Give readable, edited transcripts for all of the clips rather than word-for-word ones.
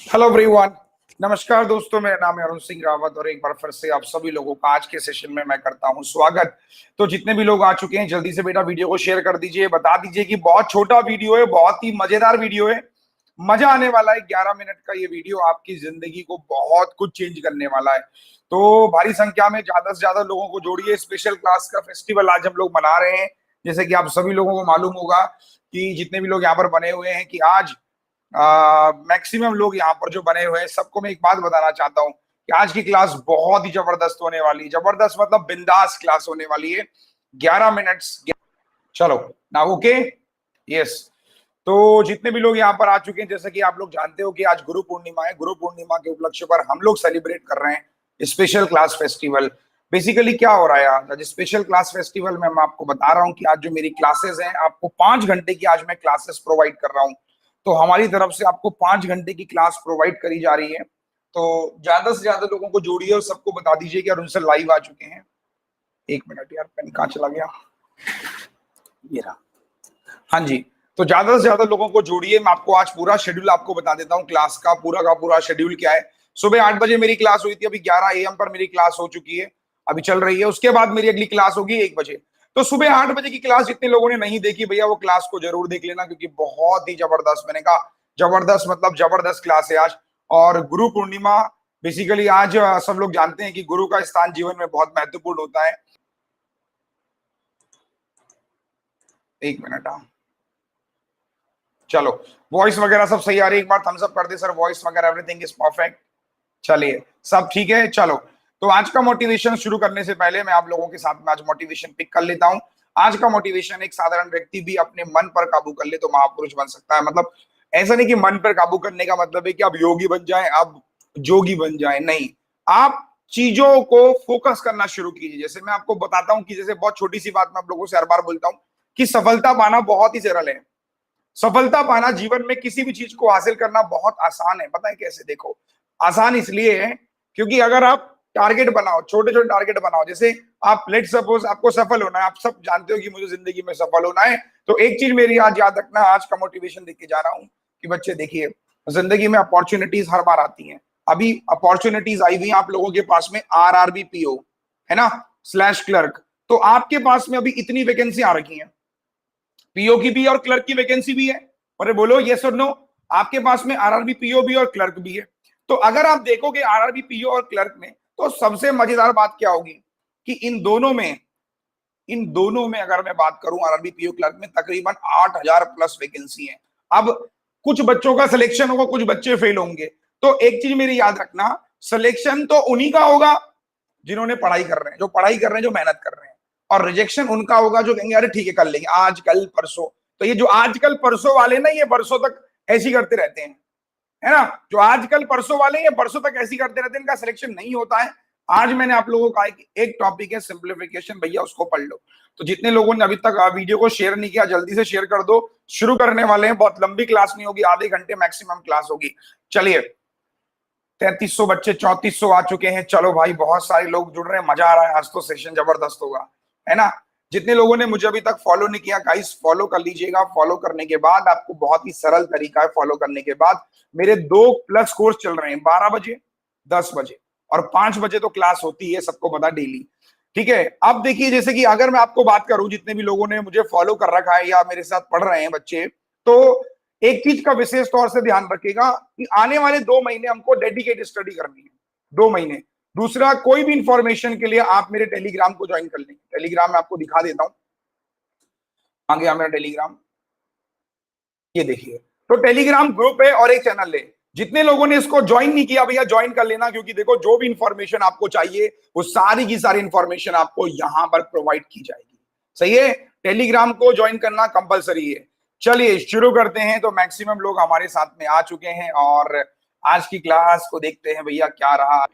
Hello everyone. नमस्कार दोस्तों, मेरा नाम है अरुण सिंह रावत और एक बार फिर से आप सभी लोगों का आज के सेशन में मैं करता हूं स्वागत। तो जितने भी लोग आ चुके हैं जल्दी से बेटा वीडियो को शेयर कर दीजिए, बता दीजिए कि बहुत छोटा वीडियो है, बहुत ही मजेदार वीडियो है, मजा आने वाला है। 11 मिनट का ये वीडियो आपकी जिंदगी को बहुत कुछ चेंज करने वाला है। तो भारी संख्या में ज्यादा से ज्यादा लोगों को जोड़िए। स्पेशल क्लास का फेस्टिवल आज हम लोग मना रहे हैं। जैसे कि आप सभी लोगों को मालूम होगा कि जितने भी लोग यहाँ पर बने हुए हैं कि आज मैक्सिमम लोग यहाँ पर जो बने हुए हैं, सबको मैं एक बात बताना चाहता हूँ कि आज की क्लास बहुत ही जबरदस्त होने वाली है। जबरदस्त मतलब बिंदास क्लास होने वाली है। 11 मिनट्स। चलो ना, ओके, यस। तो जितने भी लोग यहाँ पर आ चुके हैं, जैसे कि आप लोग जानते हो कि आज गुरु पूर्णिमा है। गुरु पूर्णिमा के उपलक्ष्य पर हम लोग सेलिब्रेट कर रहे हैं स्पेशल क्लास फेस्टिवल। बेसिकली क्या हो रहा है आज स्पेशल क्लास फेस्टिवल में, मैं आपको बता रहा हूँ कि आज जो मेरी क्लासेस हैं, आपको 5 घंटे की आज मैं क्लासेस प्रोवाइड कर रहा हूँ। तो हमारी तरफ से आपको 5 घंटे की क्लास प्रोवाइड करी जा रही है। तो ज्यादा से ज्यादा लोगों को जोड़िए और सबको बता दीजिए कि उनसे लाइव आ चुके हैं। एक मिनट यार, पेन कहाँ चला गया, ये रहा। हाँ जी, तो ज्यादा से ज्यादा लोगों को जोड़िए। मैं आपको आज पूरा शेड्यूल आपको बता देता हूँ, क्लास का पूरा शेड्यूल क्या है। सुबह 8 बजे मेरी क्लास हुई थी, अभी 11 AM पर मेरी क्लास हो चुकी है, अभी चल रही है। उसके बाद मेरी अगली क्लास होगी 1 बजे। तो सुबह 8 बजे की क्लास जितने लोगों ने नहीं देखी भैया, वो क्लास को जरूर देख लेना, क्योंकि बहुत ही जबरदस्त, मैंने कहा जबरदस्त मतलब जबरदस्त क्लास है आज। और गुरु पूर्णिमा, बेसिकली आज सब लोग जानते हैं कि गुरु का स्थान जीवन में बहुत महत्वपूर्ण होता है। एक मिनट, हाँ, चलो, वॉइस वगैरह सब सही आ रही है? एक बार थम्स अप कर दे सर, वॉइस वगैरह एवरीथिंग इज परफेक्ट। चलिए, सब ठीक है। चलो, तो आज का मोटिवेशन शुरू करने से पहले मैं आप लोगों के साथ में आज मोटिवेशन पिक कर लेता हूं। आज का मोटिवेशन, एक साधारण व्यक्ति भी अपने मन पर काबू कर ले तो महापुरुष बन सकता है। मतलब ऐसा नहीं कि मन पर काबू करने का मतलब है कि आप योगी बन जाएं, आप जोगी बन जाएं, नहीं। आप चीजों को फोकस करना शुरू कीजिए। जैसे मैं आपको बताता हूं कि जैसे बहुत छोटी सी बात मैं आप लोगों से हर बार बोलता हूं कि सफलता पाना बहुत ही सरल है। सफलता पाना, जीवन में किसी भी चीज को हासिल करना बहुत आसान है। पता है कैसे? देखो, आसान इसलिए है क्योंकि अगर आप टारगेट बनाओ, छोटे छोटे टारगेट बनाओ। जैसे आप लेट सपोज आपको सफल होना है, आप सब जानते हो कि मुझे जिंदगी में सफल होना है, तो एक चीज मेरी आज याद रखना, आज का मोटिवेशन देख के जा रहा हूं कि बच्चे देखिए, जिंदगी में अपॉर्चुनिटीज हर बार आती हैं। अभी अपॉर्चुनिटीज आई हुई हैं आप लोगों के पास में, RRB PO है ना, स्लैश क्लर्क। तो आपके पास में अभी इतनी वैकेंसी आ रखी है, PO की भी और क्लर्क की वैकेंसी भी है। अरे बोलो यस और नो, आपके पास में RRB PO भी और क्लर्क भी है। तो अगर आप देखोगे RRB PO और क्लर्क में, तो सबसे मजेदार बात क्या होगी कि इन दोनों में अगर मैं बात करूं, RRB PO क्लर्क में तकरीबन 8,000 प्लस वैकेंसी है। अब कुछ बच्चों का सिलेक्शन होगा, कुछ बच्चे फेल होंगे। तो एक चीज मेरी याद रखना, सिलेक्शन तो उन्हीं का होगा जिन्होंने पढ़ाई कर रहे हैं, जो पढ़ाई कर रहे हैं, जो मेहनत कर रहे हैं। और रिजेक्शन उनका होगा जो कहेंगे अरे ठीक है कर लेंगे, आज कल परसों। तो ये जो आजकल परसों वाले ना, ये बरसों तक ऐसी करते रहते हैं, है ना। जो आजकल परसों वाले ये बरसों तक ऐसी करते रहते हैं, इनका सिलेक्शन नहीं होता है। आज मैंने आप लोगों को कहा कि एक टॉपिक है सिंप्लीफिकेशन, भैया उसको पढ़ लो। तो जितने लोगों ने अभी तक वीडियो को शेयर नहीं किया, जल्दी से शेयर कर दो। शुरू करने वाले हैं, बहुत लंबी क्लास नहीं होगी, आधे घंटे मैक्सिमम क्लास होगी। चलिए, 3300 बच्चे 3400 आ चुके हैं। चलो भाई, बहुत सारे लोग जुड़ रहे हैं, मजा आ रहा है। आज तो सेशन जबरदस्त होगा, है ना। जितने लोगों ने मुझे अभी तक फॉलो नहीं किया, गाइस फॉलो कर लीजिएगा। फॉलो करने के बाद आपको बहुत ही सरल तरीका है, फॉलो करने के बाद मेरे 2+ कोर्स चल रहे हैं, 12 बजे, 10 बजे और 5 बजे तो क्लास होती है, सबको पता, डेली। ठीक है, अब देखिए, जैसे कि अगर मैं आपको बात करूं, जितने भी लोगों ने मुझे फॉलो कर रखा है या मेरे साथ पढ़ रहे हैं बच्चे, तो एक चीज का विशेष तौर से ध्यान रखिएगा कि आने वाले 2 महीने हमको डेडिकेट स्टडी करनी है, 2 महीने। दूसरा, कोई भी इंफॉर्मेशन के लिए आप मेरे टेलीग्राम को ज्वाइन कर लेंगे। टेलीग्राम में आपको दिखा देता हूं, आ गया मेरा टेलीग्राम, ये देखिए। तो टेलीग्राम ग्रुप है और एक चैनल है। जितने लोगों ने इसको ज्वाइन नहीं किया भैया, ज्वाइन कर लेना, क्योंकि देखो जो भी इंफॉर्मेशन आपको चाहिए वो सारी की सारी इंफॉर्मेशन आपको यहां पर प्रोवाइड की जाएगी। सही है, टेलीग्राम को ज्वाइन करना कंपलसरी है। चलिए शुरू करते हैं। तो मैक्सिमम लोग हमारे साथ में आ चुके हैं और आज की क्लास को देखते हैं भैया क्या रहा।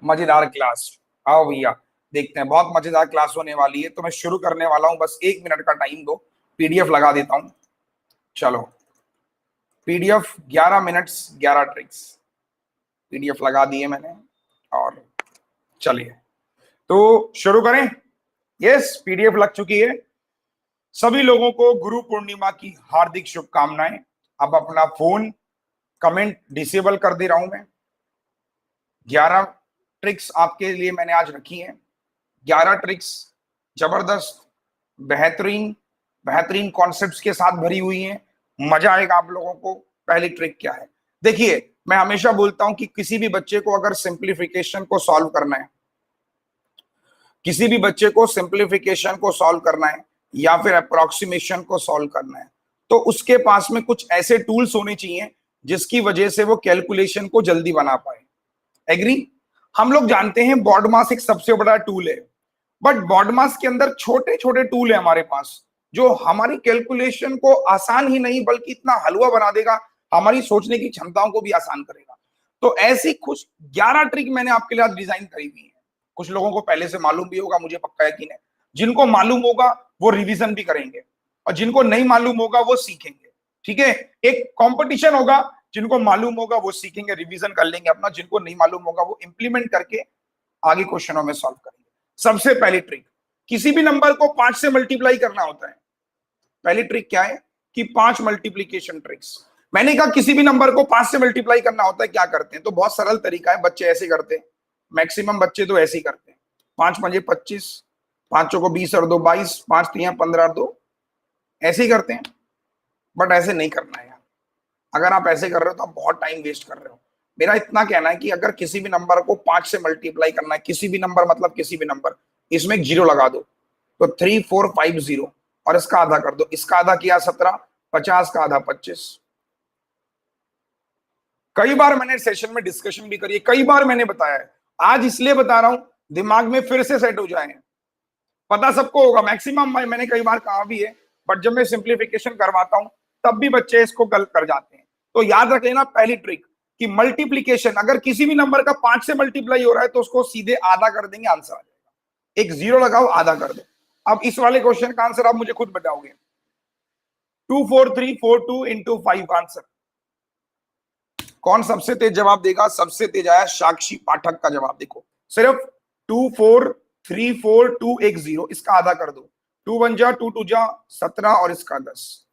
मजेदार क्लास, आओ भैया देखते हैं, बहुत मजेदार क्लास होने वाली है। तो मैं शुरू करने वाला हूं, बस 1 मिनट का टाइम दो, PDF लगा देता हूं। चलो, PDF 11 मिनट्स 11 ट्रिक्स, PDF लगा दिए मैंने। और चलिए, तो शुरू करें। यस, PDF लग चुकी है। सभी लोगों को गुरु पूर्णिमा की हार्दिक शुभकामनाएं। अब अपना फोन कमेंट डिसेबल कर दे रहा हूं मैं। 11 ट्रिक्स आपके लिए मैंने आज रखी हैं। 11 ट्रिक्स जबरदस्त, बेहतरीन बेहतरीन कॉन्सेप्ट्स के साथ भरी हुई हैं। मजा आएगा आप लोगों को। पहली ट्रिक क्या है? देखिए, मैं हमेशा बोलता हूं कि किसी भी बच्चे को अगर सिंप्लीफिकेशन को सॉल्व करना है, किसी भी बच्चे को सिंप्लीफिकेशन को सॉल्व करना है या फिर अप्रोक्सीमेशन को सॉल्व करना है, तो उसके पास में कुछ ऐसे टूल्स होने चाहिए जिसकी वजह से वो कैलकुलेशन को जल्दी बना पाए। एग्री? हम लोग जानते हैं बॉडमास एक सबसे बड़ा टूल है, बट बॉडमास के अंदर छोटे छोटे टूल है हमारे पास जो हमारी कैलकुलेशन को आसान ही नहीं बल्कि इतना हलवा बना देगा, हमारी सोचने की क्षमताओं को भी आसान करेगा। तो ऐसी कुछ 11 ट्रिक मैंने आपके लिए आज डिजाइन करी हुई है। कुछ लोगों को पहले से मालूम भी होगा, मुझे पक्का यकीन है। जिनको मालूम होगा वो रिवीजन भी करेंगे और जिनको नहीं मालूम होगा वो सीखेंगे। ठीक है, एक कंपटीशन होगा, जिनको मालूम होगा वो सीखेंगे, रिवीजन कर लेंगे अपना, जिनको नहीं मालूम होगा वो इंप्लीमेंट करके आगे क्वेश्चनों में सॉल्व करेंगे। सबसे पहली ट्रिक, किसी भी नंबर को 5 से मल्टीप्लाई करना होता है। पहली ट्रिक क्या है कि 5 मल्टीप्लीकेशन ट्रिक्स। मैंने कहा किसी भी नंबर को 5 से मल्टीप्लाई करना होता है, क्या करते हैं? तो बहुत सरल तरीका है, बच्चे ऐसे करते हैं, मैक्सिमम बच्चे तो ऐसे ही करते हैं। 5 पंजे 25, 5 चौको 20 और 2 22, 5 3 15 और 2, ऐसे ही करते हैं। बट ऐसे नहीं करना है यार। अगर आप ऐसे कर रहे हो तो आप बहुत टाइम वेस्ट कर रहे हो। मेरा इतना कहना है कि अगर किसी भी नंबर को 5 से मल्टीप्लाई करना है, किसी भी नंबर मतलब किसी भी नंबर, इसमें एक 0 लगा दो, तो 3 4 5 0 और इसका आधा कर दो। इसका आधा किया 17, 50 का आधा 25। कई बार मैंने सेशन में डिस्कशन भी करी है, कई बार मैंने बताया है, आज इसलिए बता रहा हूं दिमाग में फिर से सेट हो जाए। पता सबको होगा, मैक्सिमम मैंने कई बार कहा भी है, बट जब मैं सिंप्लीफिकेशन करवाता हूं तब भी बच्चे इसको गलत कर जाते हैं। तो याद रख लेना पहली ट्रिक कि मल्टीप्लीकेशन, अगर किसी भी नंबर का 5 से मल्टीप्लाई हो रहा है तो उसको सीधे आधा कर देंगे, आंसर आ जाएगा। एक 0 लगाओ, आधा कर दो। अब इस वाले क्वेश्चन का आंसर आप मुझे खुद बताओगे। 24342 इंटू 5 आंसर। कौन सबसे तेज जवाब देगा? सबसे तेज आया साक्षी पाठक का जवाब। देखो, सिर्फ 24342 एक 0, इसका आधा कर दो। 2 1 जा 2 2 जा 17 और इसका 10।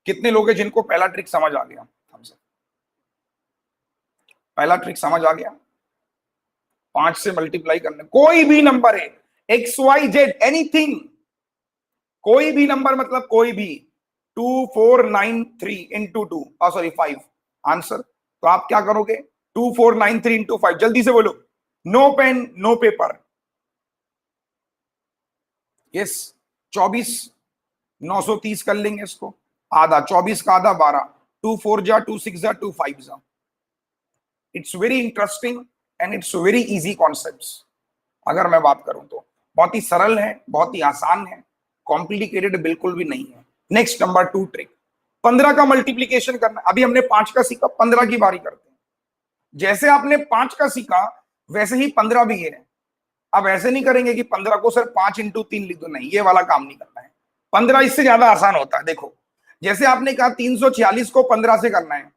कितने लोग हैं जिनको पहला ट्रिक समझ आ गया? हमसे पहला ट्रिक समझ आ गया? 5 से मल्टीप्लाई करने, कोई भी नंबर है, XYZ एनीथिंग, कोई भी नंबर मतलब कोई भी, 2493 इंटू 2 सॉरी 5 आंसर। तो आप क्या करोगे? 2493 इंटू 5, जल्दी से बोलो। No pen no paper. Yes, 24 930 कर लेंगे इसको, आधा 24 का आधा 12, 2 4 जा 2 6 जा 2 5 जा। It's very interesting and it's very easy concepts. अगर मैं बात करूं तो बहुत ही सरल है, बहुत ही आसान है, कॉम्प्लिकेटेड बिल्कुल भी नहीं है। नेक्स्ट नंबर 2 ट्रिक, 15 का मल्टीप्लीकेशन करना। अभी हमने 5 का सीखा, 15 की बारी करते हैं। जैसे आपने 5 का सीखा वैसे ही 15 भी है। अब ऐसे नहीं करेंगे कि 15 को सिर्फ 5 इंटू 3 लिख दो, नहीं, ये वाला काम नहीं करना है। 15 इससे ज्यादा आसान होता है। देखो, जैसे आपने कहा 346 को 15 से करना है,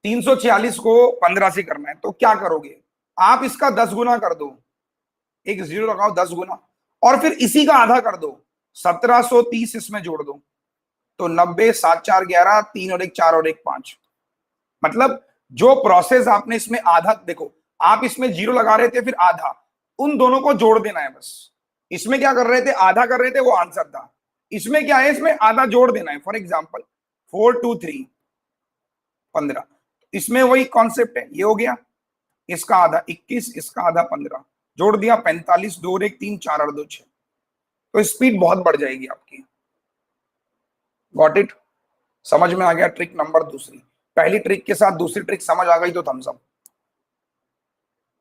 346 को 15 से करना है, तो क्या करोगे? आप इसका 10 गुना कर दो, एक 0 लगाओ, 10 गुना, और फिर इसी का आधा कर दो, 1730 इसमें जोड़ दो, तो 90 7 4 11, 3 और 1 4 और 1 5। मतलब जो प्रोसेस आपने इसमें आधा, देखो आप इसमें 0 लगा रहे थे फिर आधा, उन दोनों को जोड़ देना है बस। इसमें क्या कर रहे थे? आधा कर रहे थे, वो आंसर था। इसमें क्या है? इसमें आधा जोड़ देना है। फॉर एग्जाम्पल 4 2 3 15, इसमें वही कॉन्सेप्ट है। ये हो गया, इसका आधा 21, इसका आधा 15, जोड़ दिया 45, 2 और 1 3 4 और 2 6। तो स्पीड बहुत बढ़ जाएगी आपकी। Got it? समझ में आ गया? ट्रिक नंबर दूसरी। पहली ट्रिक के साथ दूसरी ट्रिक समझ आ गई तो थम्स अप।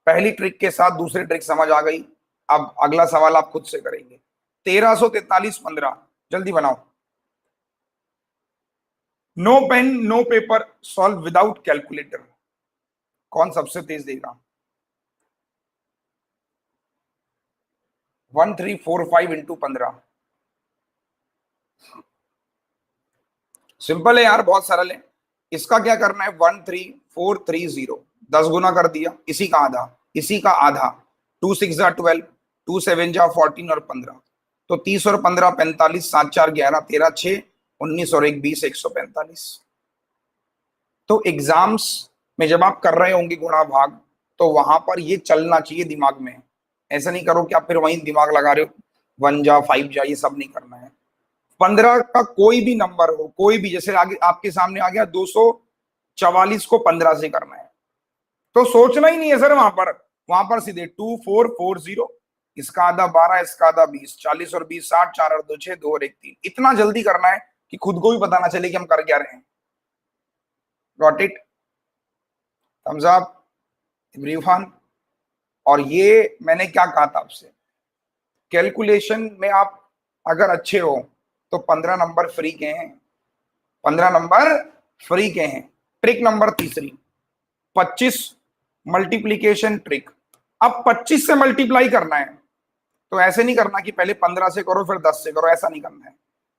पहली ट्रिक के साथ दूसरी ट्रिक समझ आ गई। अब अगला सवाल आप खुद से करेंगे। 1343 15, जल्दी बनाओ। No pen no paper, solve without calculator. कौन सबसे तेज देगा? 1345 इंटू 15। सिंपल है यार, बहुत सरल है। इसका क्या करना है? 13430, 10 गुना कर दिया, इसी का आधा, इसी का आधा, 2 6 जा 12, 2 7 जा 14 और 15, तो 30 और 15 45, 7 4 11 13 6 19 और 1 20, 145। तो एग्जाम्स में जब आप कर रहे होंगे गुणा भाग, तो वहां पर ये चलना चाहिए दिमाग में। ऐसा नहीं करो कि आप फिर वहीं दिमाग लगा रहे हो, 1 जा 5 जा, ये सब नहीं करना है। 15 का कोई भी नंबर हो, कोई भी, जैसे आगे आपके सामने आ गया 244 को 15 से करना है, तो सोचना ही नहीं है सर। वहां पर सीधे 2440, इसका आधा 12, इसका आधा 20, 40 और 20 60, 4 और 2 6, 2 और 1 3। इतना जल्दी करना है कि खुद को भी पता ना चले कि हम कर क्या रहे हैं। Got it? Thumbs up everyone. और ये मैंने क्या कहा था आपसे, कैलकुलेशन में आप अगर अच्छे हो तो 15 नंबर फ्री के हैं, 15 नंबर फ्री के हैं। ट्रिक नंबर तीसरी, 25 मल्टीप्लीकेशन ट्रिक। अब 25 से मल्टीप्लाई करना है, तो ऐसे नहीं करना कि पहले 15 से करो फिर 10 से करो, ऐसा नहीं करना है।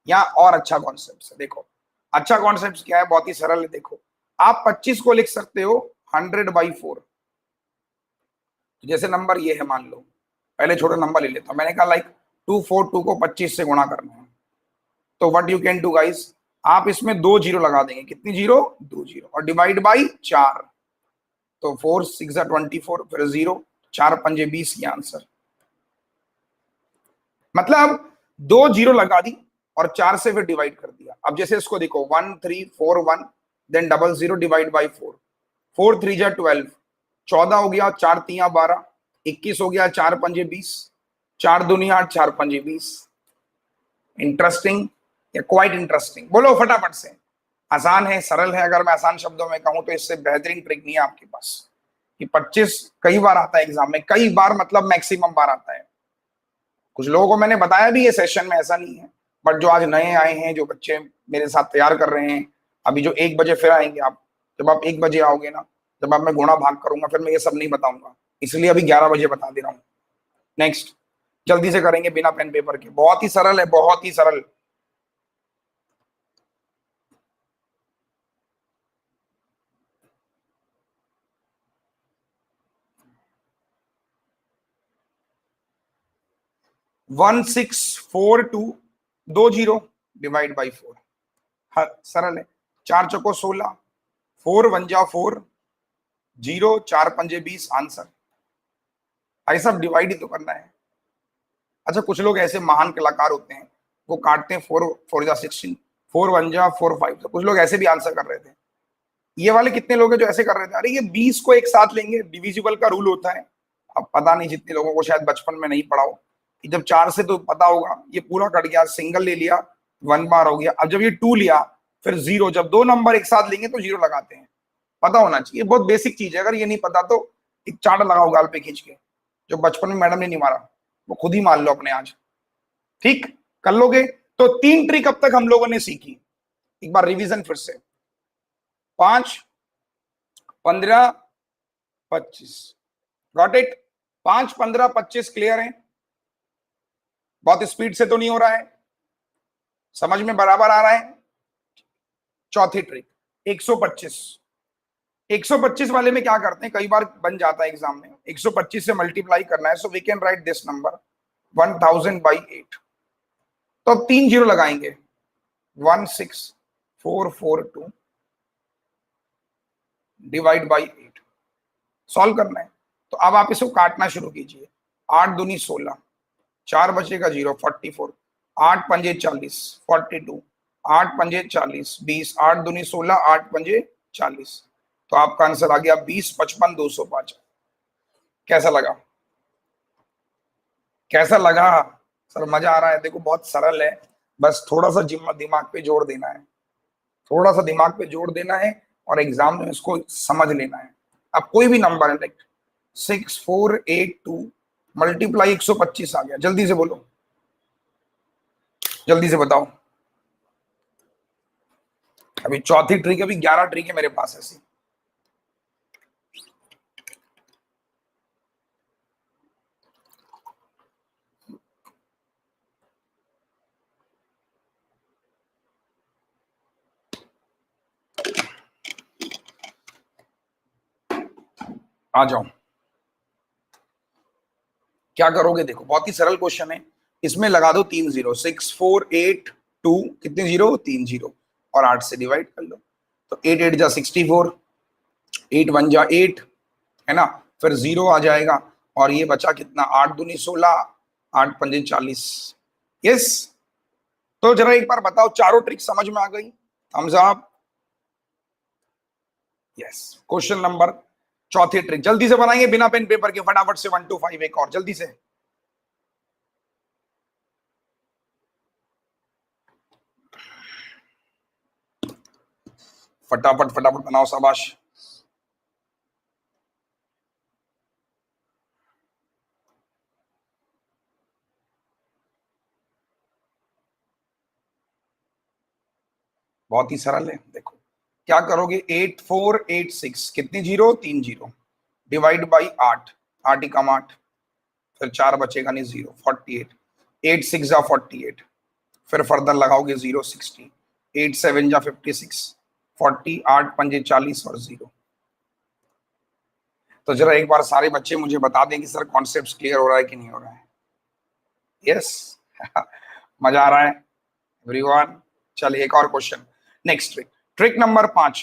यहाँ और अच्छा कॉन्सेप्ट है, देखो अच्छा कॉन्सेप्ट क्या है, बहुत ही सरल है। देखो आप 25 को लिख सकते हो 100/4। जैसे नंबर ये है, मान लो, पहले छोटा नंबर ले लेता हूं, मैंने कहा लाइक 242 को 25 से गुणा करना है। तो what you can do guys, आप इसमें 2 जीरो लगा देंगे। कितनी जीरो? 2 जीरो। और डिवाइड बाई 4, तो 4 6 24, फिर 0, 4 पंजे 20, ये आंसर। मतलब 2 जीरो लगा दी और 4 से फिर डिवाइड कर दिया। अब जैसे इसको देखो 1341, देन 00 डिवाइड बाई 4, 4 3 जा 12, 14 हो गया, 4 3 12, 21 हो गया, 4 पंजे 20, 4 दूनी 8, 4 पंजे 20। इंटरेस्टिंग या क्वाइट इंटरेस्टिंग? बोलो फटाफट से। आसान है, सरल है। अगर मैं आसान शब्दों में कहूं तो इससे बेहतरीन ट्रिक नहीं है आपके पास। कि 25 कई बार आता है एग्जाम में, कई बार मतलब मैक्सिमम बार आता है। कुछ लोगों को मैंने बताया भी है सेशन में, ऐसा नहीं है। बट जो आज नए आए हैं, जो बच्चे मेरे साथ तैयार कर रहे हैं, अभी जो 1 बजे फिर आएंगे, आप जब आप 1 बजे आओगे ना, जब आप मैं गुणा भाग करूंगा, फिर मैं ये सब नहीं बताऊंगा, इसलिए अभी 11 बजे बता दे रहा हूँ। नेक्स्ट, जल्दी से करेंगे बिना पेन पेपर के, बहुत ही सरल है, बहुत ही सरल। One 642, 2 zero divide by 4। हाँ सरल है। 4 चौको 16, 4 1 जा 4, 0 4 पंजे 20, आंसर। भाई सब डिवाइड ही तो करना है। अच्छा कुछ लोग ऐसे महान कलाकार होते हैं, वो काटते हैं 4 4 जा 16, 4 1 जा 4 5। तो कुछ लोग ऐसे भी आंसर कर रहे थे। ये वाले कितने लोग हैं जो ऐसे कर रहे थे, अरे ये 20 को एक साथ लेंगे, डिविजिबल का रूल होता है। अब पता नहीं जितने लोगों को शायद बचपन में नहीं पढ़ा हो कि जब 4 से तो पता होगा, ये पूरा कट गया, सिंगल ले लिया, 1 बार हो गया। अब जब ये 2 लिया, फिर 0, जब 2 नंबर एक साथ लेंगे तो 0 लगाते हैं। पता होना चाहिए, बहुत बेसिक चीज है। अगर ये नहीं पता तो एक चार्ट लगाओ गाल पे खींच के, जो बचपन में मैडम ने नहीं मारा वो खुद ही मान लो अपने आज। ठीक कर लोगे? तो 3 ट्रिक अब तक हम लोगों ने सीखी, एक बार रिवीजन फिर से। 5 15 25, गॉट इट? 5 15 25 क्लियर है? बहुत स्पीड से तो नहीं हो रहा है, समझ में बराबर आ रहा है? चौथी ट्रिक 125। 125 वाले में क्या करते हैं, कई बार बन जाता है एग्जाम में, 125 से मल्टीप्लाई करना है, so we can write this number 1000/8। तो अब 3 जीरो लगाएंगे, 16442 डिवाइड बाई 8, सॉल्व करना है। तो अब आप इसको काटना शुरू कीजिए। 8 दूनी 16, 4 बचेगा 0, 44, 8 पंजे 40, 42, 8 पंजे 40, 20, 8 दूनी 16, 8 पंजे 40। तो आपका आंसर आ गया 20 55 205। कैसा लगा? कैसा लगा सर? मजा आ रहा है? देखो बहुत सरल है, बस थोड़ा सा दिमाग पे जोर देना है, थोड़ा सा दिमाग पे जोर देना है और एग्जाम में इसको समझ लेना है। अब कोई भी नंबर है, लाइक 6482 मल्टीप्लाई 125 आ गया, जल्दी से बोलो, जल्दी से बताओ। अभी चौथी ट्रिक, अभी 11 ट्रिक है मेरे पास ऐसी। आ जाओ, क्या करोगे? देखो बहुत ही सरल क्वेश्चन है, इसमें लगा दो 3 जीरो, 6482 2 कितने जीरो, 3 जीरो, और 8 से डिवाइड कर लो। तो 8 8 जा 64, 8 1 जा 8, है ना, फिर 0 आ जाएगा, और ये बचा कितना, 8 दूनी 16, 8 पंजे 40। यस, तो जरा एक बार बताओ, चारों ट्रिक समझ में आ गई? Thumbs up. Yes, question number चौथी ट्रिक जल्दी से बनाएंगे बिना पेन पेपर के, फटाफट से 1 to 5 एक और जल्दी से। फटाफट फटाफट बनाओ, शाबाश। बहुत ही सरल है, देखो क्या करोगे, 8 4 8 6 कितनी जीरो, 3 जीरो, डिवाइड बाई 8, 8 ही कम 8, फिर 4 बचेगा नहीं, 0, 48, 8 6 जा 48, फिर फर्दर लगाओगे 0 60, 8 7 जा 56, 40, 8 पंजे 40 और 0। तो जरा एक बार सारे बच्चे मुझे बता दें कि सर कॉन्सेप्ट क्लियर हो रहा है कि नहीं हो रहा है? यस मजा आ रहा है एवरीवन? चलिए एक और question, next trick, trick number 5।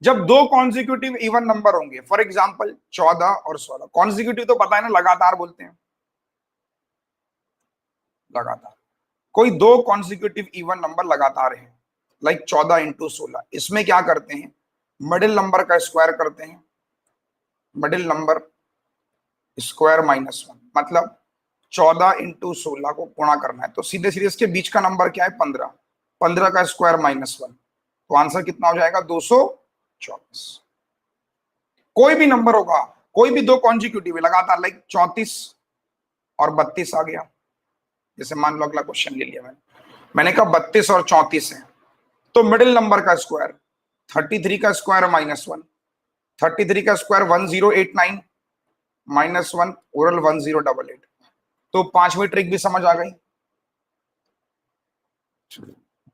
जब दो कॉन्जिक्यूटिव इवन नंबर होंगे, फॉर एग्जांपल 14 और 16, कॉन्जिक्यूटिव तो पता है ना, लगातार बोलते हैं, लगातार, कोई दो कॉन्जिक्यूटिव इवन नंबर लगातार है, लाइक 14 इंटू 16, इसमें क्या करते हैं, मिडिल नंबर का स्क्वायर करते हैं, मिडिल नंबर स्क्वायर -1, मतलब 14 इंटू 16 को गुणा करना है, तो सीधे सीधे इसके बीच का नंबर क्या है, 15, 15 का स्क्वायर -1, तो आंसर कितना हो जाएगा, 224। कोई भी नंबर होगा, कोई भी दो कॉन्जिक्यूटिव लगातार, लाइक 34 और 32 आ गया, जैसे मान लो अगला क्वेश्चन ले लिया मैंने कहा 32 और 34 है, तो मिडिल नंबर का स्क्वायर, 33 का स्क्वायर -1, 33 का स्क्वायर 1089 -1 ओरल 1088, तो पांचवी ट्रिक भी समझ आ गई,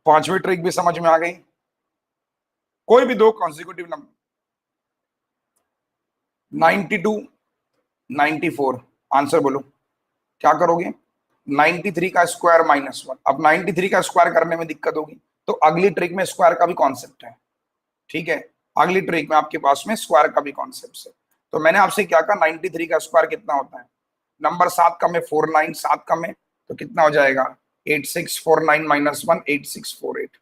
पांचवी ट्रिक भी समझ में आ गई। कोई भी दो कॉन्जिक्यूटिव नंबर 92 94, आंसर बोलो क्या करोगे, 93 का स्क्वायर -1, अब 93 का स्क्वायर करने में दिक्कत होगी, तो अगली ट्रिक में स्क्वायर का भी कॉन्सेप्ट है, ठीक है, अगली ट्रिक में आपके पास में स्क्वायर का भी कॉन्सेप्ट है। तो मैंने आपसे क्या कहा, 93 का स्क्वायर कितना होता है, नंबर 7 कम है, 49 7 कम है, तो कितना हो जाएगा, 8649 -1 8648,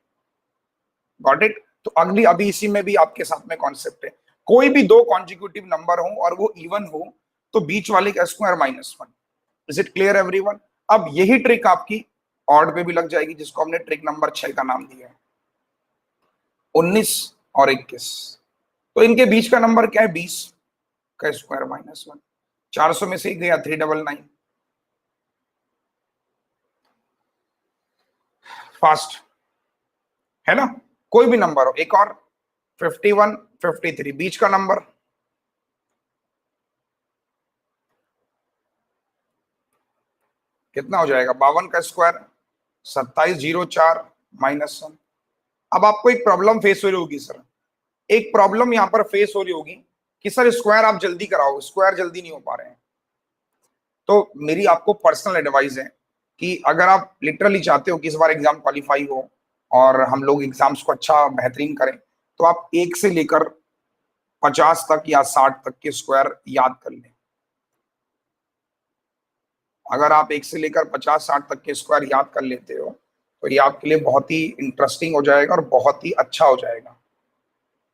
गॉट इट। तो अगली, अभी इसी में भी आपके साथ में कॉन्सेप्ट है, कोई भी दो कॉन्जिक्यूटिव नंबर हो और वो इवन हो, तो बीच वाले का square -1। Is it clear everyone? अब यही ट्रिक आपकी ऑड पे भी लग जाएगी, जिसको हमने ट्रिक नंबर 6 का नाम दिया है, 19 और 21, तो इनके बीच का नंबर क्या है, 20 का स्क्वायर -1, 400 में से गया 399, फास्ट है ना, कोई भी नंबर हो। एक और 51 53, बीच का नंबर कितना हो जाएगा, 52 का स्क्वायर 2704 -1। अब आपको एक प्रॉब्लम फेस हो रही होगी सर, एक प्रॉब्लम यहां पर फेस हो रही होगी कि सर स्क्वायर आप जल्दी कराओ, स्क्वायर जल्दी नहीं हो पा रहे हैं। तो मेरी आपको पर्सनल एडवाइस है कि अगर आप लिटरली चाहते हो कि इस बार एग्जाम क्वालिफाई हो और हम लोग एग्जाम्स को अच्छा बेहतरीन करें, तो आप 1 से लेकर 50 तक या 60 तक के स्क्वायर याद कर लें। अगर आप 1 से लेकर 50-60 तक के स्क्वायर याद कर लेते हो, तो ये आपके लिए बहुत ही इंटरेस्टिंग हो जाएगा और बहुत ही अच्छा हो जाएगा,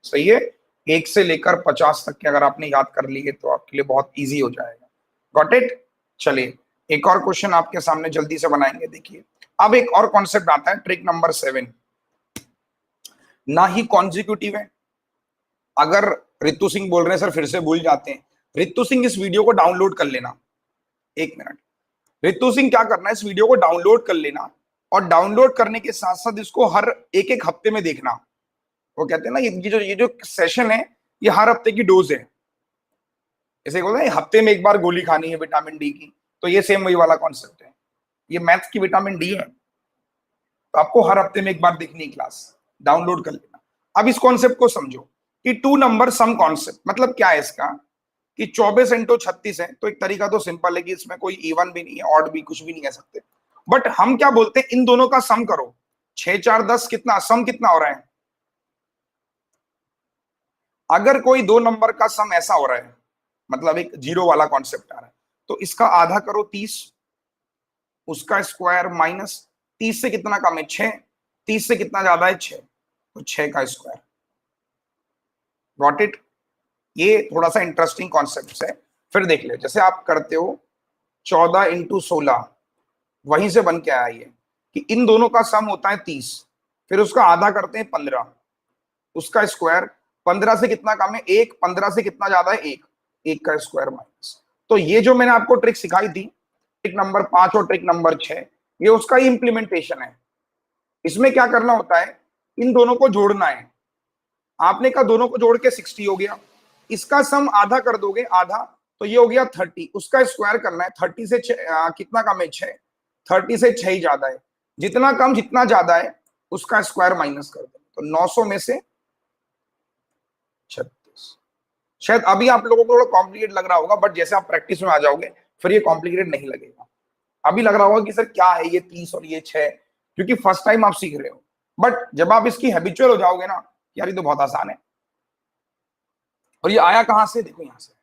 सही है। 1 से लेकर 50 तक के अगर आपने याद कर लिए तो आपके लिए बहुत इजी हो जाएगा, गॉट इट। चलिए एक और क्वेश्चन आपके सामने जल्दी से बनाएंगे, देखिए अब एक और कॉन्सेप्ट आता है, ट्रिक नंबर 7, ना ही कॉन्जिक्यूटिव है। अगर रितु सिंह बोल रहे हैं सर फिर से भूल जाते हैं, रितु सिंह इस वीडियो को डाउनलोड कर लेना, 1 मिनट, रितु सिंह क्या करना है, इस वीडियो को डाउनलोड कर लेना, और डाउनलोड करने के साथ साथ इसको हर एक हफ्ते में देखना। वो कहते हैं ना, ये जो सेशन है ये हर हफ्ते की डोज है, ऐसे बोलते हैं हफ्ते में एक बार गोली खानी है विटामिन डी की, तो ये सेम वही वाला कॉन्सेप्ट है, ये मैथ्स की विटामिन डी है, तो आपको हर हफ्ते में एक बार देखनी क्लास, डाउनलोड कर लेना। अब इस कॉन्सेप्ट को समझो कि 2 नंबर सम कॉन्सेप्ट, मतलब क्या है इसका, कि 24 इंटू 36 है, तो एक तरीका तो सिंपल है कि इसमें कोई इवन भी नहीं है, ऑड भी, कुछ भी नहीं कह सकते, बट हम क्या बोलते हैं, इन दोनों का सम करो, 6 4 10 कितना, सम कितना हो रहा है? अगर कोई दो नंबर का सम ऐसा हो रहा है, मतलब एक जीरो वाला कॉन्सेप्ट आ रहा है, तो इसका आधा करो 30, उसका स्क्वायर माइनस 30 से कितना कम है 6, 30 से कितना ज्यादा है 6, तो 6 का स्क्वायर। Got it? ये थोड़ा सा इंटरेस्टिंग कॉन्सेप्ट है। फिर देख ले, जैसे आप करते हो 14 इंटू 16, वहीं से बन के आया ये कि इन दोनों का सम होता है 30, फिर उसका आधा करते हैं 15, उसका स्क्वायर 15 से कितना कम है 1, 15 से कितना ज्यादा है 1, 1 का स्क्वायर माइनस। तो ये जो मैंने आपको ट्रिक सिखाई थी, ट्रिक नंबर 5 और ट्रिक नंबर 6, ये उसका ही इंप्लीमेंटेशन है। इसमें क्या करना होता है, इन दोनों को जोड़ना है। आपने कहा दोनों को जोड़ के 60 हो गया, इसका सम आधा कर दोगे, आधा, तो ये हो गया 30, उसका स्क्वायर करना है। 30 से कितना कम है 6, 30 से 6 ही ज्यादा है, जितना कम जितना ज्यादा है उसका स्क्वायर माइनस कर दो, तो 900 में से 36। शायद अभी आप लोगों को थोड़ा कॉम्प्लिकेट लग रहा होगा, बट जैसे आप प्रैक्टिस में आ जाओगे फिर ये कॉम्प्लिकेटेड नहीं लगेगा। अभी लग रहा होगा कि सर क्या है ये 30 और ये 6, क्योंकि फर्स्ट टाइम आप सीख रहे हो, बट जब आप इसकी हैबिचुअल हो जाओगे ना, यार ये तो बहुत आसान है। और ये आया कहां से, देखो यहां से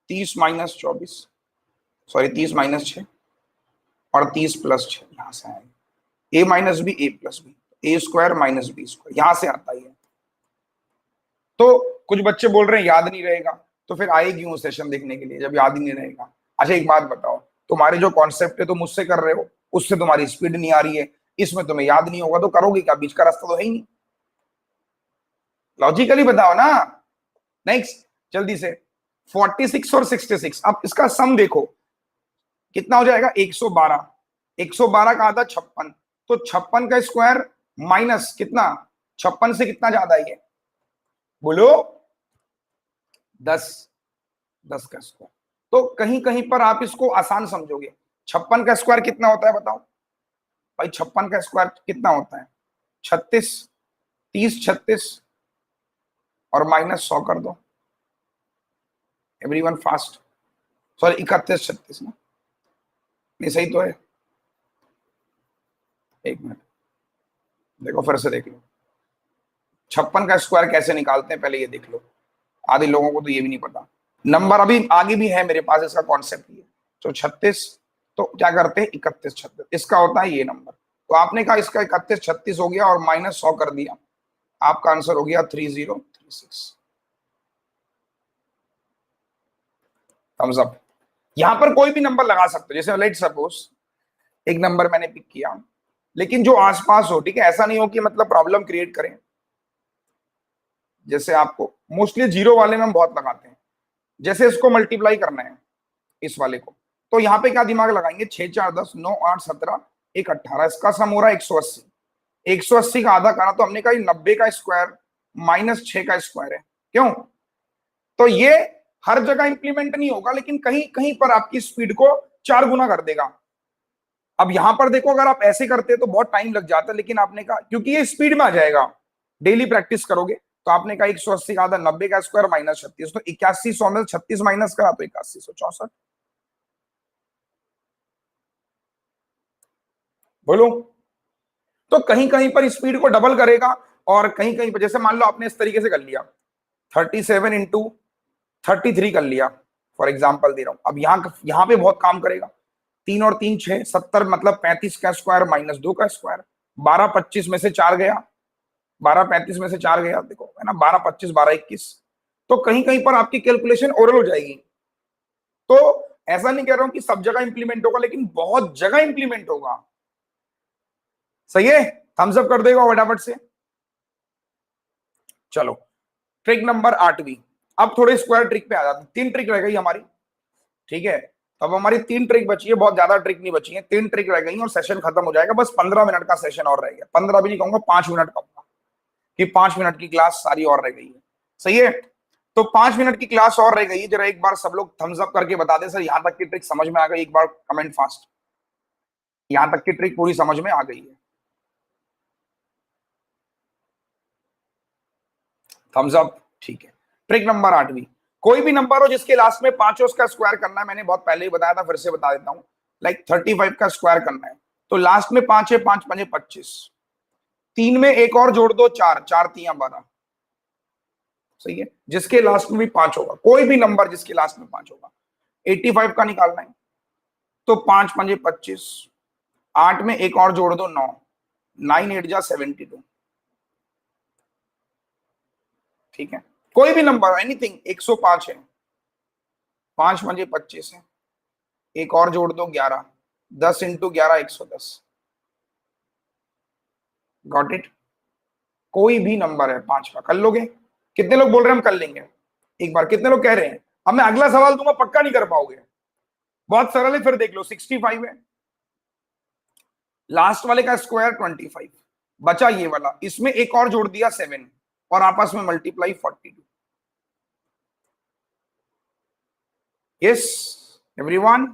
30 माइनस 24, सॉरी 30 माइनस 6 और 30 प्लस 6, यहां से आएगा। ए माइनस बी ए प्लस बी, ए स्क्वायर माइनस बी स्क्वायर, यहां से आता है। तो कुछ बच्चे बोल रहे हैं याद नहीं रहेगा, तो फिर आए क्यों सेशन देखने के लिए जब याद ही नहीं रहेगा? अच्छा एक बात बताओ, तुम्हारे जो कॉन्सेप्ट है तुम मुझसे कर रहे हो, उससे तुम्हारी स्पीड नहीं आ रही है, इसमें तुम्हें याद नहीं होगा, तो करोगे क्या? बीच का रास्ता तो है ही नहीं। लॉजिकली बताओ ना। नेक्स्ट जल्दी से, 46 और 66, अब इसका सम देखो कितना हो जाएगा 112, 112 का आधा 56, तो 56 का स्क्वायर माइनस कितना, 56 से कितना ज्यादा है ये, बोलो 10, 10 का स्क्वायर। तो कहीं कहीं पर आप इसको आसान समझोगे। 56 का स्क्वायर कितना होता है बताओ भाई, 56 का स्क्वायर कितना होता है 36, 30 36 और माइनस 100 कर दो। एवरीवन फास्ट, सॉरी 31 36 ना, नहीं सही तो है, एक मिनट देखो फिर से देख लो 56 का स्क्वायर कैसे निकालते हैं, पहले ये देख लो, आधे लोगों को तो ये भी नहीं पता। नंबर अभी आगे भी है मेरे पास, इसका कॉन्सेप्ट ये, तो 36, तो क्या करते हैं 31 36, इसका होता है ये नंबर। तो आपने कहा इसका 31 36 हो गया और माइनस 100 कर दिया, आपका आंसर हो गया 3036। Thumbs up. यहां पर कोई भी नंबर लगा सकते हो, जैसे लेट सपोज एक नंबर मैंने पिक किया, लेकिन जो आसपास हो, ठीक है, ऐसा नहीं हो कि मतलब प्रॉब्लम क्रिएट करें। जैसे आपको मोस्टली जीरो वाले में हम बहुत लगाते हैं, जैसे इसको मल्टीप्लाई करना है इस वाले को, तो यहाँ पे क्या दिमाग लगाएंगे, 6 4 10 9 8 17 1 18, इसका सम हो रहा है 180, 180 का आधा करना, तो हमने कहा 90 का स्क्वायर माइनस 6 का स्क्वायर है, क्यों? तो ये हर जगह इंप्लीमेंट नहीं होगा, लेकिन कहीं कहीं पर आपकी स्पीड को 4 गुना कर देगा। अब यहां पर देखो, अगर आप ऐसे करते तो बहुत टाइम लग जाता, लेकिन आपने कहा क्योंकि ये स्पीड में आ जाएगा, डेली प्रैक्टिस करोगे, तो आपने कहा 180 का आधा 90 का स्क्वायर माइनस 36, तो 8100 में 36 माइनस करा तो 8164। बोलो। तो कहीं कहीं पर स्पीड को डबल करेगा, और कहीं कहीं पर जैसे मान लो आपने इस तरीके से कर लिया 37 इंटू 33 कर लिया, फॉर एग्जाम्पल दे रहा हूं, अब यहां पे बहुत काम करेगा। 3 और 3 6 70, मतलब 35 का स्क्वायर माइनस 2 का स्क्वायर, 12 25 में से 4 गया, 12 35 में से 4 गया, देखो है ना, 12 25 12 21, तो कहीं कहीं पर आपकी कैलकुलेशन ओरल हो जाएगी। तो ऐसा नहीं कह रहा हूं कि सब जगह इंप्लीमेंट होगा, लेकिन बहुत जगह इंप्लीमेंट होगा। सही है, थम्स अप कर देगा फटाफट से। चलो ट्रिक नंबर 8वीं, अब थोड़े स्क्वायर ट्रिक पे आ जाते हैं। 3 ट्रिक रह गई हमारी, ठीक है, अब हमारी 3 ट्रिक बची है, बहुत ज्यादा ट्रिक नहीं बची है, 3 ट्रिक रह गई और सेशन खत्म हो जाएगा। बस 15 मिनट का सेशन और रह गया, 15 भी नहीं कहूंगा, 5 मिनट कहूंगा कि 5 मिनट की क्लास सारी और रह गई है। सही है, तो 5 मिनट की क्लास और रह गई है। जरा एक बार सब लोग थम्स अप करके बता दे सर यहां तक की ट्रिक समझ में आ गई, एक बार कमेंट फास्ट, यहां तक की ट्रिक पूरी समझ में आ गई है। थम्स अप, ठीक है। ट्रिक नंबर 8वीं, कोई भी नंबर हो जिसके लास्ट में 5 हो उसका स्क्वायर करना है। मैंने बहुत पहले ही बताया था, फिर से बता देता हूं, लाइक 35 का स्क्वायर करना है, तो लास्ट में 5 है, 5 5 25, 3 में एक और जोड़ दो, 4, 4 3 12, सही है। जिसके लास्ट में भी 5 होगा, कोई भी नंबर जिसके लास्ट में 5 होगा। 85 का निकालना है तो 5 5 25, 8 में एक और जोड़ दो, 9, 9 8 जा 72, ठीक है। कोई भी नंबर, एनीथिंग, 105 है, 5 5 25 है, एक और जोड़ दो 11, 10 इंटू 11 110, गॉट इट। कोई भी नंबर है 5 का, कर लोगे? कितने लोग बोल रहे हैं हम कर लेंगे? एक बार कितने लोग कह रहे हैं? अब मैं अगला सवाल दूंगा, पक्का नहीं कर पाओगे, बहुत सरल है, फिर देख लो। 65 है, लास्ट वाले का स्क्वायर 25, बचा ये वाला, इसमें एक और जोड़ दिया 7 और आपस में मल्टीप्लाई 42। यस एवरीवन,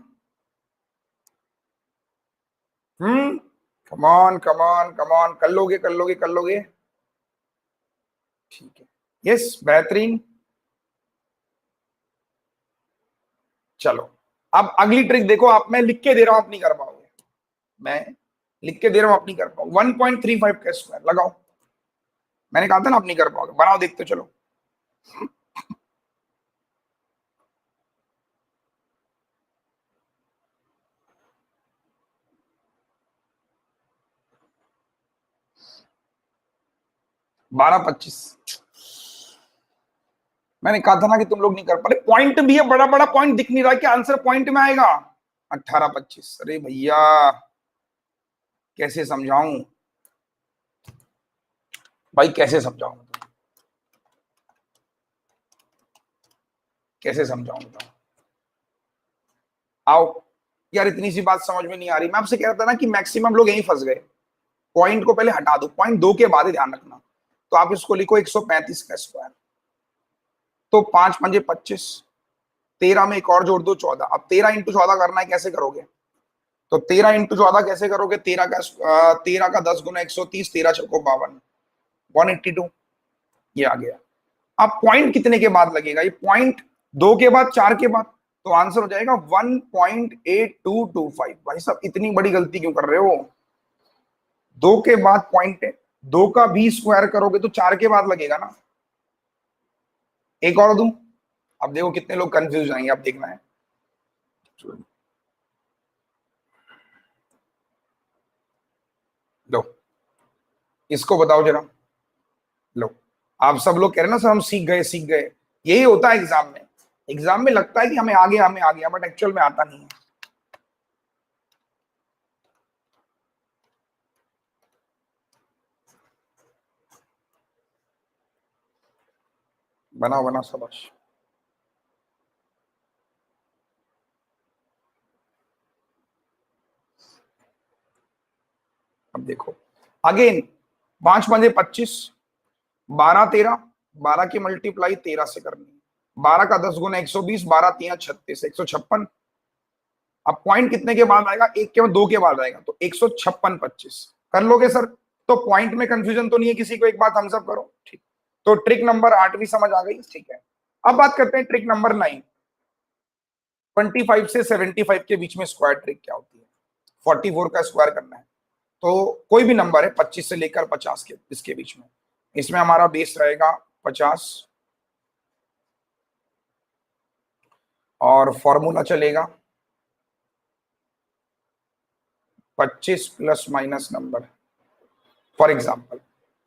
कमान कमान कमान, कर लोगे कर लोगे कर लोगे, ठीक है। यस बेहतरीन। चलो अब अगली ट्रिक देखो आप, मैं लिख के दे रहा हूं, आप नहीं कर पाओगे, मैं लिख के दे रहा हूं, आप नहीं कर पाओगे। 1.35 का स्क्वायर लगाओ, मैंने कहा था ना आप नहीं कर पाओगे, बनाओ देखते चलो। बारह 25, मैंने कहा था ना कि तुम लोग नहीं कर पा रहे। पॉइंट भी है, बड़ा बड़ा पॉइंट दिख नहीं रहा कि आंसर पॉइंट में आएगा। 18 25, अरे भैया कैसे समझाऊं भाई, कैसे समझाऊं, कैसे समझाऊं बताओ। आओ यार, इतनी सी बात समझ में नहीं आ रही। मैं आपसे कह रहा था ना कि मैक्सिमम लोग यहीं फंस गए। पॉइंट को पहले हटा दो, पॉइंट 2 के बाद ही ध्यान रखना। तो आप इसको लिखो 135 का स्क्वायर, तो 5 5 25, 13 में एक और जोड़ दो 14। अब 13 इंटू 14 करना है, कैसे करोगे? तो 13 इंटू 14 कैसे करोगे? 13 का 10 गुना 130, 13 छक्को 52, 182, ये आ गया। अब पॉइंट कितने के बाद लगेगा? ये पॉइंट 2 के बाद, 4 के बाद, तो आंसर हो जाएगा 1.8225। भाई साहब इतनी बड़ी गलती क्यों कर रहे हो? 2 के बाद पॉइंट है, 2 का भी स्क्वायर करोगे तो 4 के बाद लगेगा ना। एक और दूं, अब देखो कितने लोग कंफ्यूज जाएंगे, अब देखना है। लो इसको बताओ जरा, लो। आप सब लोग कह रहे हैं ना सर हम सीख गए सीख गए, यही होता है एग्जाम में। एग्जाम में लगता है कि हमें आ गया, बट एक्चुअल में आता नहीं है। बनाओ बनाओ शाबाश। अब देखो अगेन, 5 5 25, 12 13, 12 की मल्टीप्लाई 13 से करनी है, 12 का 10 गुना 120, 12 3 36, 156। अब पॉइंट कितने के बाद आएगा? 1 के बाद, 2 के बाद आएगा, तो 156 25 कर लोगे सर? तो पॉइंट में कंफ्यूजन तो नहीं है किसी को? एक बात हम सब करो, ठीक। तो ट्रिक नंबर 8 भी समझ आ गई, ठीक है। अब बात करते हैं ट्रिक नंबर 9। 25 से 75 के बीच में स्क्वायर ट्रिक क्या होती है? 44 का स्क्वायर करना है, तो कोई भी नंबर है 25 से लेकर 50 के इसके बीच में, इसमें हमारा बेस रहेगा 50 और फॉर्मूला चलेगा 25 plus minus number. For example,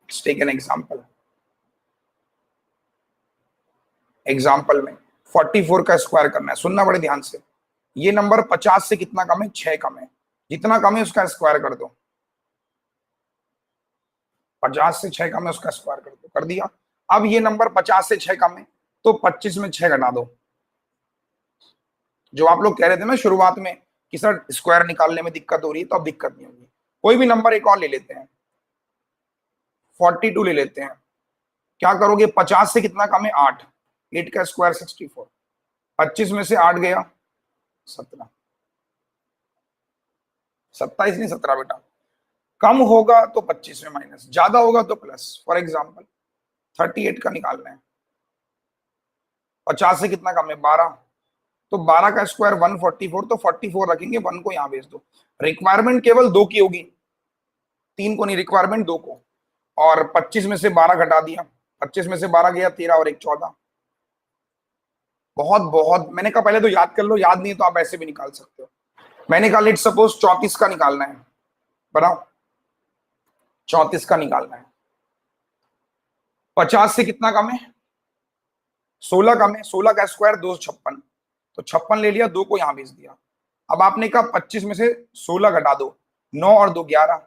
take an example, example में 44 का स्क्वायर करना है, सुनना बड़े ध्यान से। ये नंबर 50 से कितना कम है? 6 कम है, जितना कम है उसका स्क्वायर कर दो। 50 से 6 कम है, उसका स्क्वायर कर दो, कर दिया। अब ये नंबर 50 से 6 कम है, तो 25 में 6 घटा दो। जो आप लोग कह रहे थे ना शुरुआत में कि सर स्क्वायर निकालने में दिक्कत हो रही है, तो अब दिक्कत नहीं होगी। कोई भी नंबर एक और ले लेते हैं, 42 ले लेते हैं। क्या करोगे? 50 से कितना कम है? 8, 8 का स्क्वायर 64, 25 में से 8 गया 17, 27 नहीं 17 बेटा। कम होगा तो 25 में माइनस, ज्यादा होगा तो प्लस। फॉर एग्जाम्पल 38 का निकालना है, 50 से कितना कम है? 12, तो 12 का स्क्वायर 144, तो 44 रखेंगे, 1 को यहां भेज दो। रिक्वायरमेंट केवल 2 की होगी, 3 को नहीं, रिक्वायरमेंट 2 को। और 25 में से 12 घटा दिया, 25 में से 12 गया 13 और एक 14। बहुत बहुत मैंने कहा पहले तो याद कर लो, याद नहीं तो आप ऐसे भी निकाल सकते हो। मैंने कहा लेट सपोज 34 का निकालना है, बनाओ 34 का निकालना है। 50 से कितना कम है? 16 कम है। 16 का स्क्वायर 256, तो 56 ले लिया, 2 को यहां भेज दिया। अब आपने कहा 25 में से 16 घटा दो, 9 और 2 11।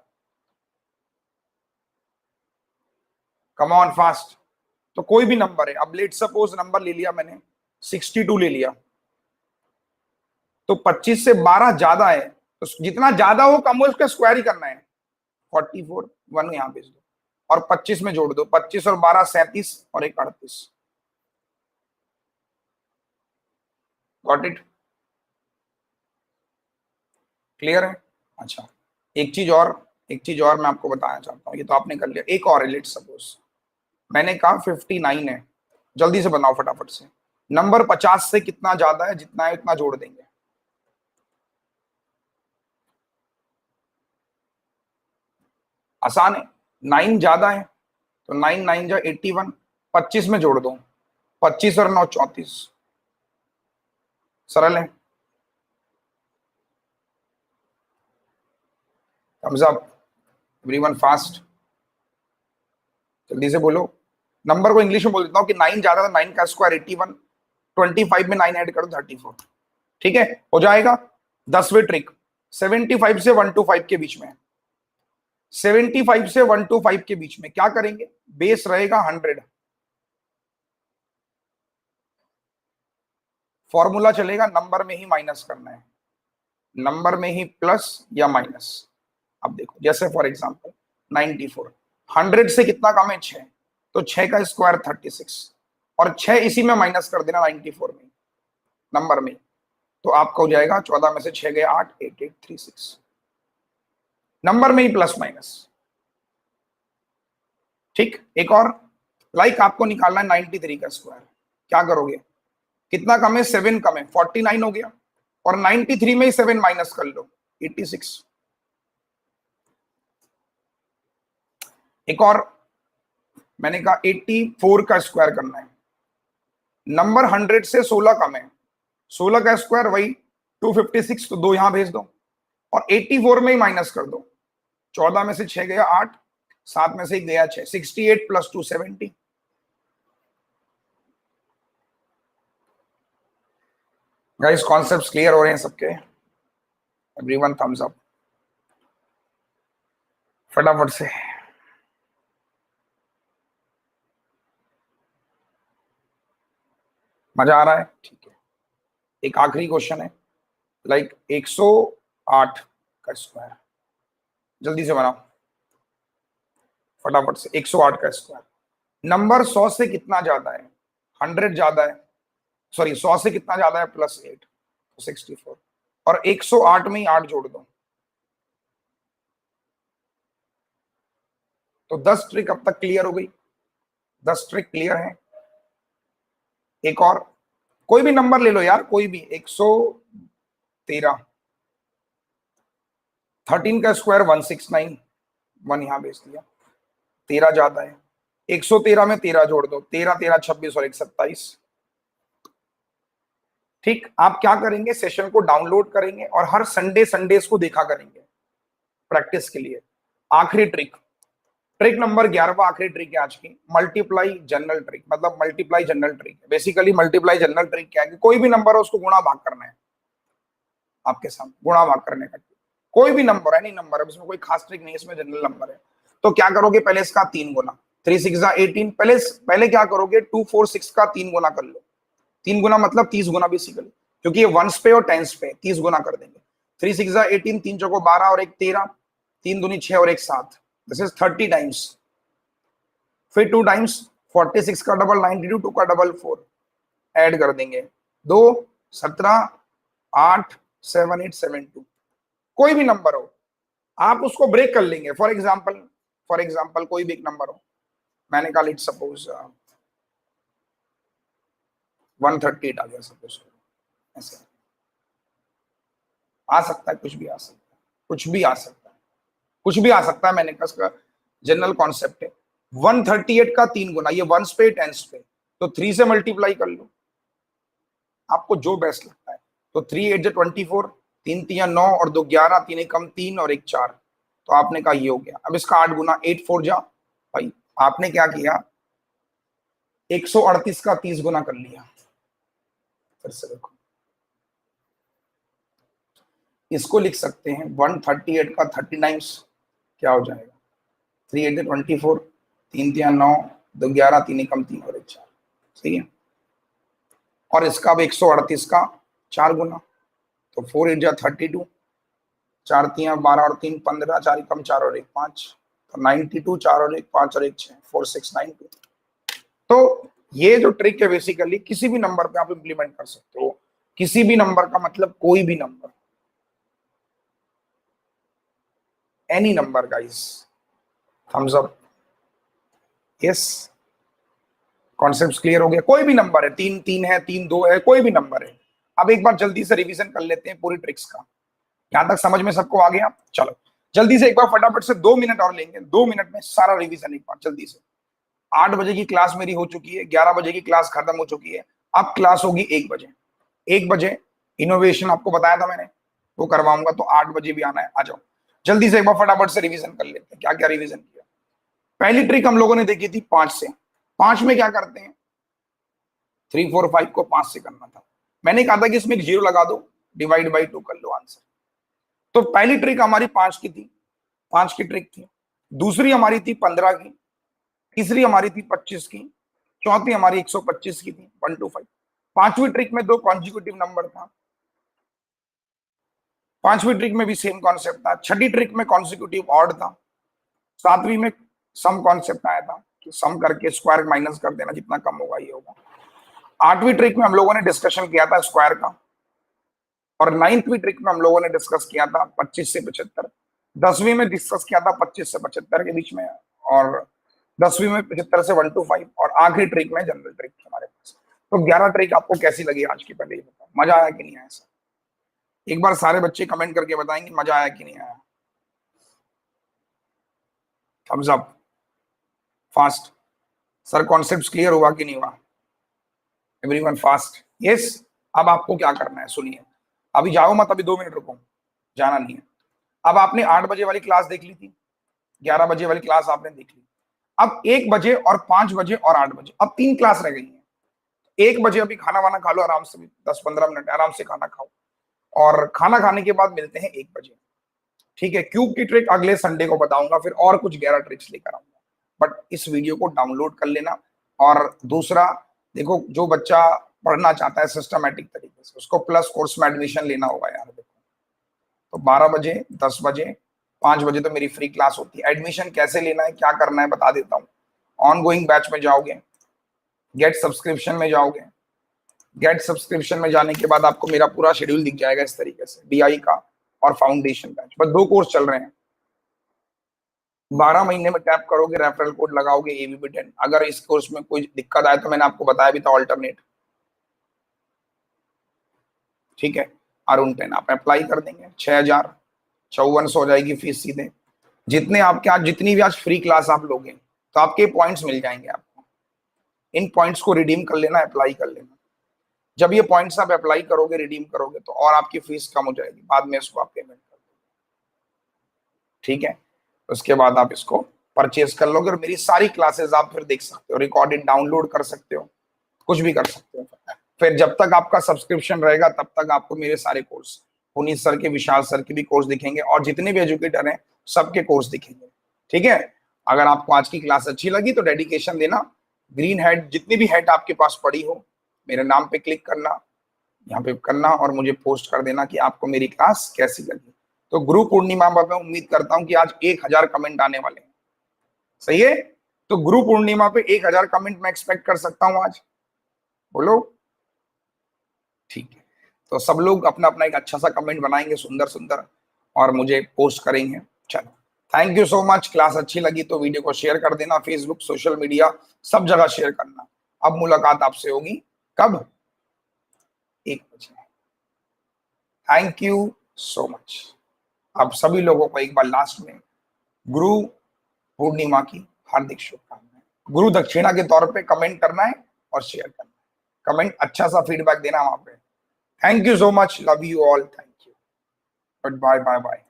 Come on fast. तो कोई भी नंबर है, अब लेट सपोज नंबर ले लिया मैंने 62 ले लिया, तो 25 से 12 ज्यादा है, तो जितना ज्यादा हो कम हो उसका स्क्वायर ही करना है। 44 1 यहां भेज दो और 25 में जोड़ दो, 25 और 12 37 और एक 38। Got it? क्लियर है? अच्छा, एक चीज और मैं आपको बताना चाहता हूँ, ये तो आपने कर लिया, एक और लेट सपोज मैंने कहा 59 है। जल्दी से बनाओ फटाफट से। नंबर 50 से कितना ज्यादा है? जितना है उतना जोड़ देंगे। आसान है, 9 ज्यादा है तो 9 9 जा 81, 25 में जोड़ दो, 25 और 9 34। सरल है। थम्स अप एवरीवन, फास्ट, जल्दी से बोलो। नंबर को इंग्लिश में बोल देता हूँ कि 9 ज्यादा था, 9 का स्क्वायर 81, 25 में 9 ऐड करो 34। ठीक है, हो जाएगा। 10वीं ट्रिक 75 से 125 के बीच में, 75 से 125 के बीच में क्या करेंगे? बेस रहेगा 100, फॉर्मूला चलेगा नंबर में ही माइनस करना है, नंबर में ही प्लस या माइनस। अब देखो जैसे फॉर एग्जांपल 94, 100 से कितना कम है? 6, तो 6 का स्क्वायर 36 और 6 इसी में माइनस कर देना 94 में, नंबर में। तो आपका हो जाएगा 14 में से 6 गए 8, 8836, नंबर में ही प्लस माइनस। ठीक, एक और लाइक आपको निकालना है 93 का स्क्वायर। क्या करोगे? कितना कम है? 7 कम है, 49 हो गया, और 93 में ही 7 माइनस कर लो 86। एक और मैंने कहा 84 का स्क्वायर करना है। नंबर 100 से 16 कम है, 16 का स्क्वायर वही 256, तो 2 यहां भेज दो और 84 में ही माइनस कर दो। 14 में से 6 गया 8, 7 में से 1 गया 6, 68 प्लस 2 70। गाइस कॉन्सेप्ट्स क्लियर हो रहे हैं सबके? एवरीवन थम्स अप फटाफट से। मजा आ रहा है? ठीक है, एक आखिरी क्वेश्चन है, लाइक 108 का स्क्वायर। जल्दी से बनाओ फटाफट से। 108 का स्क्वायर, नंबर 100 से कितना ज्यादा है? 100 ज्यादा है, सॉरी 100 से कितना ज्यादा है? +8, तो 64, और 108 में ही 8 जोड़ दो। तो 10 ट्रिक अब तक क्लियर हो गई, 10 ट्रिक क्लियर है। एक और कोई भी नंबर ले लो यार, कोई भी। 113, 13 का स्क्वायर 169, 1 यहां भेज दिया, 13 ज्यादा है। 113 में 13 जोड़ दो, 13 13 26 और 1 27। ठीक, आप क्या करेंगे? सेशन को डाउनलोड करेंगे और हर संडे को देखा करेंगे प्रैक्टिस के लिए। आखिरी ट्रिक, ट्रिक नंबर 11, आखिरी ट्रिक है आज की, मल्टीप्लाई जनरल ट्रिक। मतलब multiply general trick, basically multiply general trick क्या है कि कोई भी नंबर हो उसको गुणा भाग करना है। आपके सामने गुणा भाग करने का, कोई भी नंबर, एनी नंबर, अब इसमें कोई खास ट्रिक नहीं है, इसमें जनरल नंबर है। तो क्या करोगे? पहले इसका 3 गुना, 3 6 18। पहले क्या करोगे? 2 4 6 का 3 गुना कर लो। 3 गुना मतलब 30 गुना बेसिकली, क्योंकि ये वंस पे और टेंस पे 30 गुना कर देंगे। 3 6 18, 3 चौको 12 और 1 13, 3 दूनी 6 और 1 7, दिस इज 30 टाइम्स। फिर 2 टाइम्स 46 का डबल 92, 2 का डबल 4 ऐड कर देंगे, 2 17 8 7 8 7 2। कोई भी नंबर हो आप उसको ब्रेक कर लेंगे। फॉर एग्जाम्पल कोई भी एक नंबर हो, मैंने कहा लेट्स सपोज 138 आ गया, सपोज ऐसे आ सकता है, कुछ भी आ सकता है, कुछ भी आ सकता है, कुछ भी आ सकता है। मैंने कहा जनरल कॉन्सेप्ट है। 138 का 3 गुना, ये वंस पे टेंस पे, तो 3 से मल्टीप्लाई कर लो, आपको जो बेस्ट लगता है। तो 3 8 24, 3 3 9 और 2 11, 3 1 3 और 1 4, तो आपने कहा ये हो गया। अब इसका 8 गुना, 8 4 जा भाई, आपने क्या किया, 138 का 30 गुना कर लिया। फिर से देखो, इसको लिख सकते हैं 138 का 39, क्या हो जाएगा, 3 8 24, 3 3 9, 2 11, 3 1 3 और 1 4, सही है। और इसका अब 138 का 4 गुना, तो 4 8 32, 4 3 12 और 3 15, 4 1 4 और 1 5, तो 92, 4 और 1 5 और 1 6, 4 6 9 2। तो ये जो ट्रिक है बेसिकली किसी भी नंबर पे आप इंप्लीमेंट कर सकते हो। किसी भी नंबर का मतलब कोई भी number, any number guys, thumbs up, yes. Concept clear हो गया, कोई भी नंबर है, 3 3 है, 3 2 है, कोई भी नंबर है। अब एक बार जल्दी से रिवीजन कर लेते हैं पूरी ट्रिक्स का। यहां तक समझ में सबको आ गया? चलो जल्दी से एक बार फटाफट से 2 मिनट और लेंगे, 2 मिनट में सारा रिवीजन एक बार जल्दी से। 8 बजे की क्लास मेरी हो चुकी है, 11 बजे की क्लास खत्म हो चुकी है, अब क्लास होगी 1 बजे। 1 बजे इनोवेशन आपको बताया था मैंने, वो करवाऊंगा, तो 8 बजे भी आना है, आ जाओ। जल्दी से एक बार फटाफट से रिवीजन कर लेते हैं, क्या क्या रिवीजन किया। पहली ट्रिक हम लोगों ने देखी थी 5 से। 5 में क्या करते हैं, 3 4 5 को 5 से करना था। मैंने कहा था कि इसमें एक 0 लगा दो, डिवाइड बाई 2 कर लो आंसर। तो पहली ट्रिक हमारी 5 की थी, 5 की ट्रिक थी। दूसरी हमारी थी 15 की, तीसरी हमारी थी 25 की, चौथी हमारी 125 की थी, 1 to 5। पांचवी ट्रिक में 2 कॉन्जिक्यूटिव नंबर था, पांचवी ट्रिक में भी सेम कॉन्सेप्ट था। छठी ट्रिक में कॉन्जिक्यूटिव ऑड था। सातवीं में सम कॉन्सेप्ट आया था कि सम करके स्क्वायर माइनस कर देना, जितना कम होगा ये होगा। आठवीं ट्रिक में हम लोगों ने डिस्कशन किया था स्क्वायर का, और 9वीं ट्रिक में हम लोगों ने डिस्कस किया था 25 से 75। 10वीं में डिस्कस किया था 25 से 75 के बीच में, और 10वीं में 75 से 1 to 5, और आखिरी ट्रिक में जनरल ट्रिक हमारे पास। तो 11 ट्रिक आपको कैसी लगी आज की, पहले ये बताओ, मजा आया कि नहीं आया सर? एक बार सारे बच्चे कमेंट करके बताएंगे मजा आया कि नहीं आया। Thumbs up, fast. Sir concept clear हुआ कि नहीं हुआ? Everyone fast, yes. अब आपको क्या करना है सुनिए, अभी जाओ मत, अभी 2 मिनट रुको, जाना नहीं है। अब आपने 8 बजे वाली क्लास देख ली थी, 11 बजे वाली क्लास आपने देख ली, अब 1 बजे और 5 बजे और 8 बजे, अब 3 क्लास रह गई हैं। 1 बजे अभी खाना वाना खा लो आराम से, 10-15 मिनट आराम से खाना खाओ, और खाना खाने के बाद मिलते हैं 1 बजे, ठीक है। क्यूब की ट्रिक अगले संडे को बताऊंगा, फिर और कुछ 11 ट्रिक्स लेकर आऊंगा, बट इस वीडियो को डाउनलोड कर लेना। और दूसरा, देखो जो बच्चा पढ़ना चाहता है सिस्टमेटिक तरीके से, उसको प्लस कोर्स में एडमिशन लेना होगा यार। देखो, तो 12 बजे, 10 बजे, 5 बजे तो मेरी फ्री क्लास होती है। एडमिशन कैसे लेना है, क्या करना है बता देता हूँ। ऑन गोइंग बैच में जाओगे, गेट सब्सक्रिप्शन में जाओगे, गेट सब्सक्रिप्शन में जाने के बाद आपको मेरा पूरा शेड्यूल दिख जाएगा इस तरीके से, डीआई का और फाउंडेशन बैच, बस 2 कोर्स चल रहे हैं। 12 महीने में टैप करोगे, रेफरल कोड लगाओगे ABP10। अगर इस कोर्स में कोई दिक्कत आए तो मैंने आपको बताया भी था ऑल्टरनेट, ठीक है। अरुण 10 आप अप्लाई कर देंगे, 6,054 हो जाएगी फीस सीधे। जितने आपके आज, जितनी भी आज फ्री क्लास आप लोगे, तो आपके पॉइंट्स मिल जाएंगे आपको। इन पॉइंट्स को रिडीम कर लेना, अप्लाई कर लेना। जब ये पॉइंट्स आप अप्लाई करोगे, रिडीम करोगे, तो और आपकी फीस कम हो जाएगी, बाद में इसको आप पेमेंट कर दो, ठीक है। उसके बाद आप इसको परचेज कर लोगे, और मेरी सारी क्लासेस आप फिर देख सकते हो, रिकॉर्डेड डाउनलोड कर सकते हो, कुछ भी कर सकते हो। फिर जब तक आपका सब्सक्रिप्शन रहेगा तब तक आपको मेरे सारे कोर्स, पुनीत सर के, विशाल सर के भी कोर्स दिखेंगे, और जितने भी एजुकेटर हैं सबके कोर्स दिखेंगे, ठीक है। अगर आपको आज की क्लास अच्छी लगी तो डेडिकेशन देना, ग्रीन हेड, जितनी भी हेड आपके पास पड़ी हो, मेरे नाम पे क्लिक करना, यहाँ पे करना, और मुझे पोस्ट कर देना कि आपको मेरी क्लास कैसी लगी। तो गुरु पूर्णिमा पर मैं उम्मीद करता हूँ कि आज 1000 कमेंट आने वाले हैं, सही है। तो गुरु पूर्णिमा पे 1000 कमेंट मैं एक्सपेक्ट कर सकता हूँ आज, बोलो, ठीक है। तो सब लोग अपना अपना एक अच्छा सा कमेंट बनाएंगे, सुंदर सुंदर, और मुझे पोस्ट करेंगे। चलो, thank you so much. Class अच्छी लगी तो वीडियो को शेयर कर देना, फेसबुक, सोशल मीडिया, सब जगह शेयर करना। अब मुलाकात आपसे होगी कब? 1 बजे। Thank you so much. आप सभी लोगों को एक बार लास्ट में गुरु पूर्णिमा की हार्दिक शुभकामनाएं। गुरु दक्षिणा के तौर पे कमेंट करना है और शेयर करना है, कमेंट अच्छा सा फीडबैक देना वहां पे। Thank you so much, love you all, thank you, goodbye, bye bye.